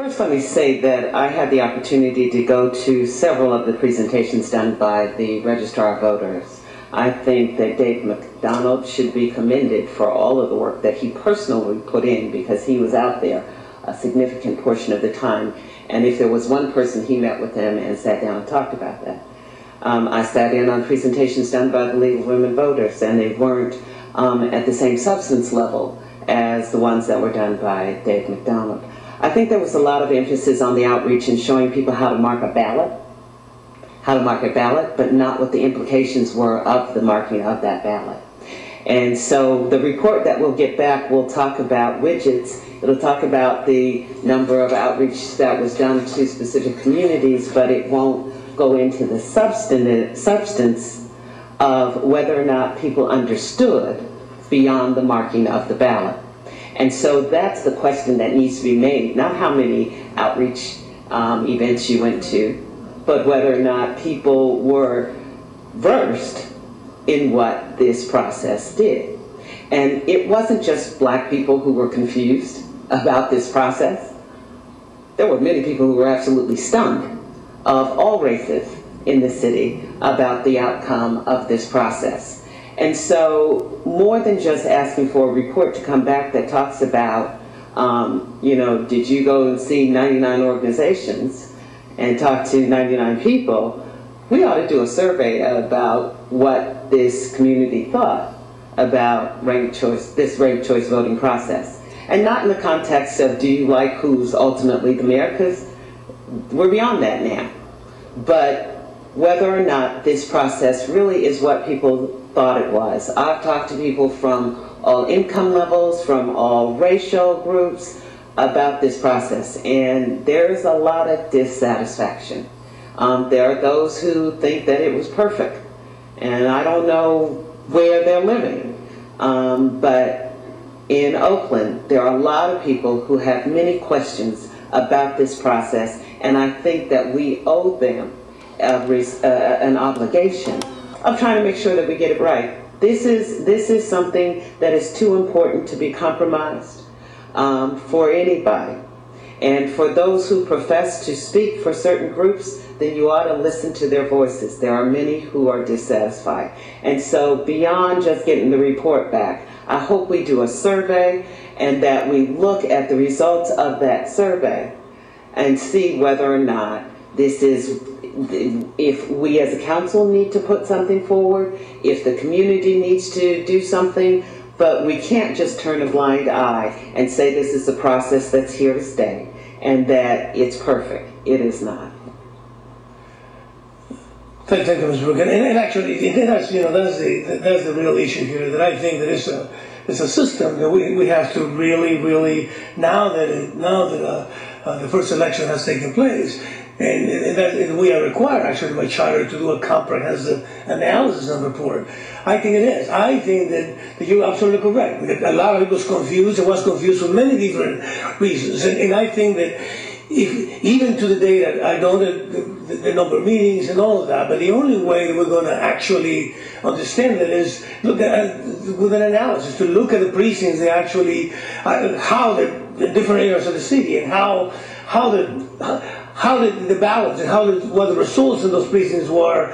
First, let me say that I had the opportunity to go to several of the presentations done by the Registrar of Voters. I think that Dave McDonald should be commended for all of the work that he personally put in, because he was out there a significant portion of the time. And if there was one person, he met with them and sat down and talked about that. I sat in on presentations done by the League of Women Voters, and they weren't at the same substance level as the ones that were done by Dave McDonald. I think there was a lot of emphasis on the outreach and showing people how to mark a ballot, but not what the implications were of the marking of that ballot. And so the report that we'll get back will talk about widgets. It'll talk about the number of outreach that was done to specific communities, but it won't go into the substance of whether or not people understood beyond the marking of the ballot. And so that's the question that needs to be made, not how many outreach events you went to, but whether or not people were versed in what this process did. And it wasn't just black people who were confused about this process. There were many people who were absolutely stunned, of all races in the city, about the outcome of this process. And so more than just asking for a report to come back that talks about, you know, did you go and see 99 organizations and talk to 99 people, we ought to do a survey about what this community thought about this ranked choice voting process. And not in the context of, do you like who's ultimately the mayor, because we're beyond that now. But whether or not this process really is what people thought it was. I've talked to people from all income levels, from all racial groups about this process, and there's a lot of dissatisfaction. There are those who think that it was perfect, and I don't know where they're living, but in Oakland there are a lot of people who have many questions about this process, and I think that we owe them an obligation of trying to make sure that we get it right. This is something that is too important to be compromised for anybody. And for those who profess to speak for certain groups, then you ought to listen to their voices. There are many who are dissatisfied. And so beyond just getting the report back, I hope we do a survey and that we look at the results of that survey and see whether or not this is, if we as a council need to put something forward, if the community needs to do something, but we can't just turn a blind eye and say this is a process that's here to stay and that it's perfect. It is not. Thank you, Ms. Brooke. And actually, that's, you know, that's the real issue here, that I think that it's a system that we have to really, now that the first election has taken place, and we are required, actually, by charter, to do a comprehensive analysis and report. I think it is. I think that you're absolutely correct. A lot of people was confused. It was confused for many different reasons. And I think that even to the day that I know the number of meetings and all of that, but the only way that we're going to actually understand it is look at with an analysis, to look at the precincts, they actually how the different areas of the city and how the ballots and what the results in those precincts were.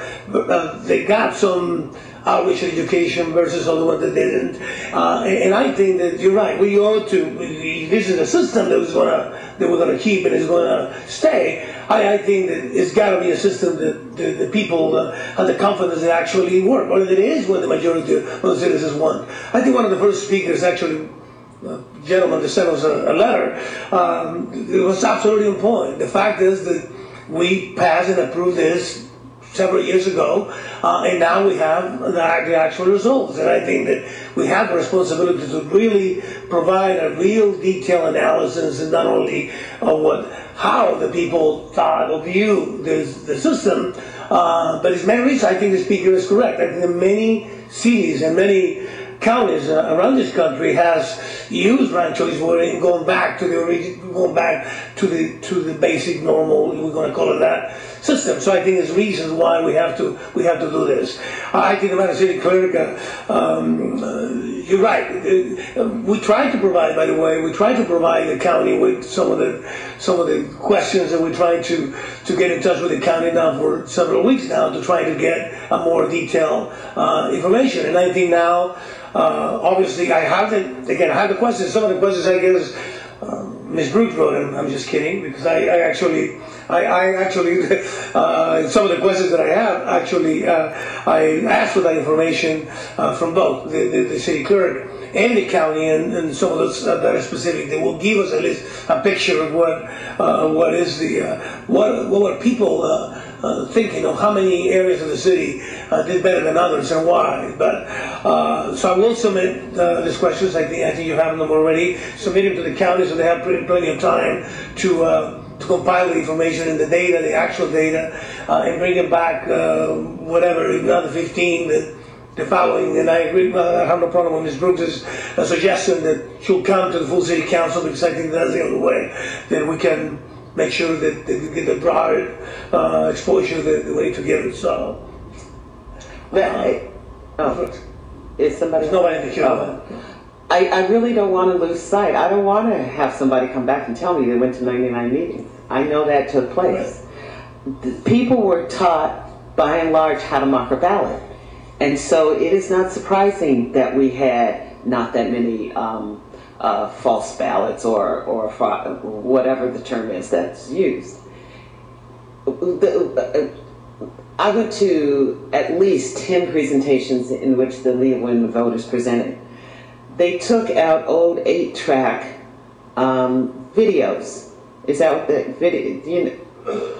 They got some outreach education versus other ones that didn't. And I think that you're right. We ought to. This is a system that we're going to keep and is going to stay. I think that it's got to be a system that the people have the confidence that actually work, or that it is what the majority of the citizens want. I think one of the first speakers actually, gentleman that sent us a letter, it was absolutely on point. The fact is that we passed and approved this several years ago, and now we have the actual results. And I think that we have the responsibility to really provide a real detailed analysis, and not only of how the people thought or viewed the system, but as many reasons, I think the speaker is correct. I think that many cities and many counties around this country has used ranked choice voting, going back to the basic normal, we're going to call it that, system. So I think there's reasons why we have to do this. I think about the city clerk. You're right. We try to provide, by the way, the county with some of the questions, and we try to get in touch with the county now for several weeks now to try to get a more detailed information. And I think now, obviously, I have the questions. Some of the questions, I guess, Ms. Brooks wrote them. I'm just kidding, because I actually some of the questions that I have, I asked for that information from both the city clerk and the county, and some of those that are specific. They will give us at least a picture of what is what are people thinking of, how many areas of the city did better than others and why. But so I will submit these questions. I think you have them already. Submit them to the county so they have plenty of time to compile the information and the data, the actual data, and bring it back, whatever, another 15, the following. And I agree, I have no problem with Ms. Brooks' suggestion that she'll come to the full city council, because I think that's the only way that we can make sure that they get the broader exposure that we need to give it. So, is somebody? There's nobody in the queue. I really don't want to lose sight. I don't want to have somebody come back and tell me they went to 99 meetings. I know that took place. Right. People were taught, by and large, how to mark a ballot. And so it is not surprising that we had not that many false ballots or whatever the term is that's used. I went to at least 10 presentations in which the League of Women Voters presented. They took out old 8-track videos. Is that what the video? You know,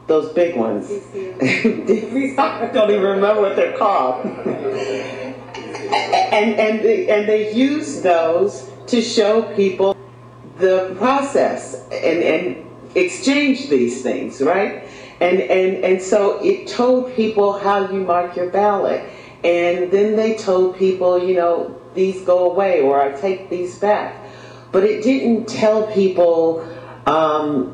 those big ones. I don't even remember what they're called. and they use those to show people the process and exchange these things, right? And so it told people how you mark your ballot, and then they told people, you know, these go away, or I take these back. But it didn't tell people,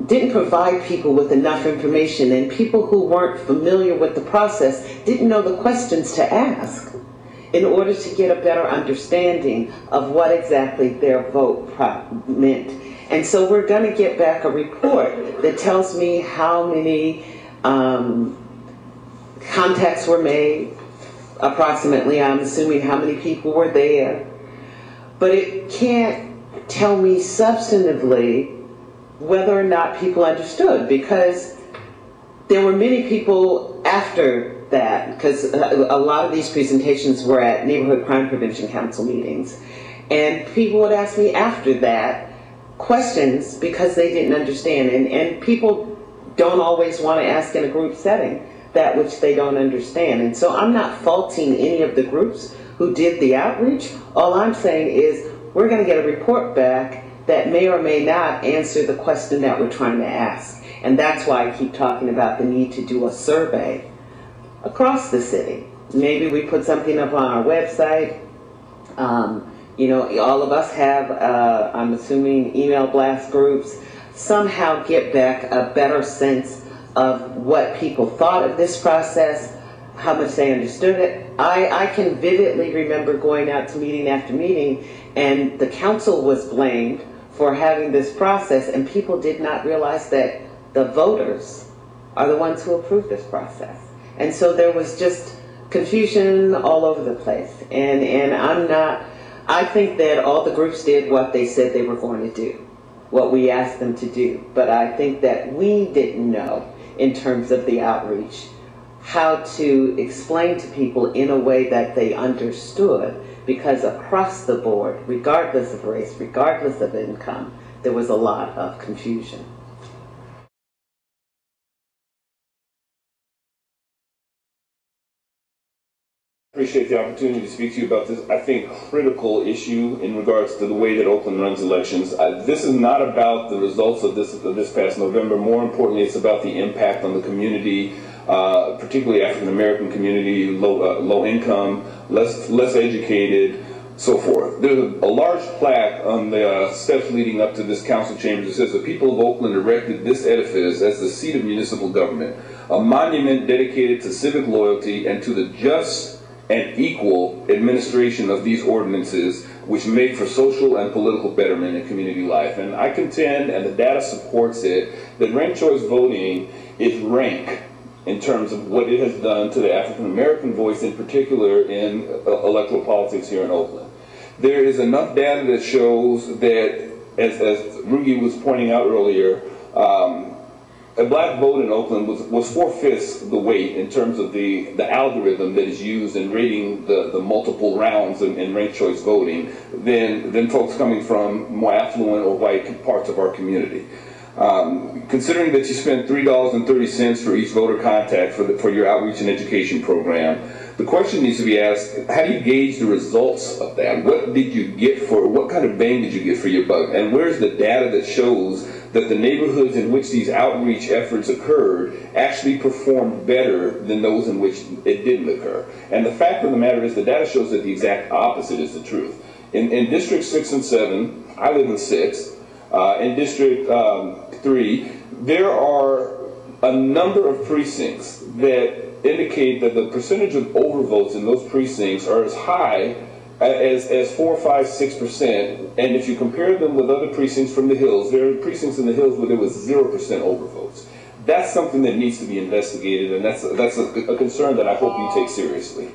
didn't provide people with enough information, and people who weren't familiar with the process didn't know the questions to ask in order to get a better understanding of what exactly their vote meant. And so we're going to get back a report that tells me how many contacts were made, approximately, I'm assuming how many people were there, but it can't tell me substantively whether or not people understood, because there were many people after that, because a lot of these presentations were at Neighborhood Crime Prevention Council meetings, and people would ask me after that questions because they didn't understand, and people don't always want to ask in a group setting that which they don't understand. And so I'm not faulting any of the groups who did the outreach. All I'm saying is we're going to get a report back that may or may not answer the question that we're trying to ask. And that's why I keep talking about the need to do a survey across the city. Maybe we put something up on our website. You know, all of us have, I'm assuming, email blast groups. Somehow get back a better sense of what people thought of this process, how much they understood it. I can vividly remember going out to meeting after meeting, and the council was blamed for having this process, and people did not realize that the voters are the ones who approved this process. And so there was just confusion all over the place. And I think that all the groups did what they said they were going to do, what we asked them to do. But I think that we didn't know, in terms of the outreach, how to explain to people in a way that they understood, because across the board, regardless of race, regardless of income, there was a lot of confusion. Appreciate the opportunity to speak to you about this, I think, critical issue in regards to the way that Oakland runs elections. This is not about the results of this past November. More importantly, it's about the impact on the community, particularly African American community, low income, less educated, so forth. There's a large plaque on the steps leading up to this council chamber that says the people of Oakland erected this edifice as the seat of municipal government, a monument dedicated to civic loyalty and to the just and equal administration of these ordinances which make for social and political betterment in community life. And I contend, and the data supports it, that ranked choice voting is rank in terms of what it has done to the African American voice, in particular in electoral politics here in Oakland. There is enough data that shows that, as Rugi was pointing out earlier, a black vote in Oakland was 4/5 the weight in terms of the algorithm that is used in rating the multiple rounds in ranked choice voting than folks coming from more affluent or white parts of our community. Considering that you spent $3.30 for each voter contact for your outreach and education program, the question needs to be asked, how do you gauge the results of that? What did you get what kind of bang did you get for your buck? And where's the data that shows that the neighborhoods in which these outreach efforts occurred actually performed better than those in which it didn't occur? And the fact of the matter is the data shows that the exact opposite is the truth. In District 6 and 7, I live in 6, in District 3, there are a number of precincts that indicate that the percentage of overvotes in those precincts are as high as 4, 5, 6%. And if you compare them with other precincts from the hills, there are precincts in the hills where there was 0% overvotes. That's something that needs to be investigated, and that's a concern that I hope you take seriously.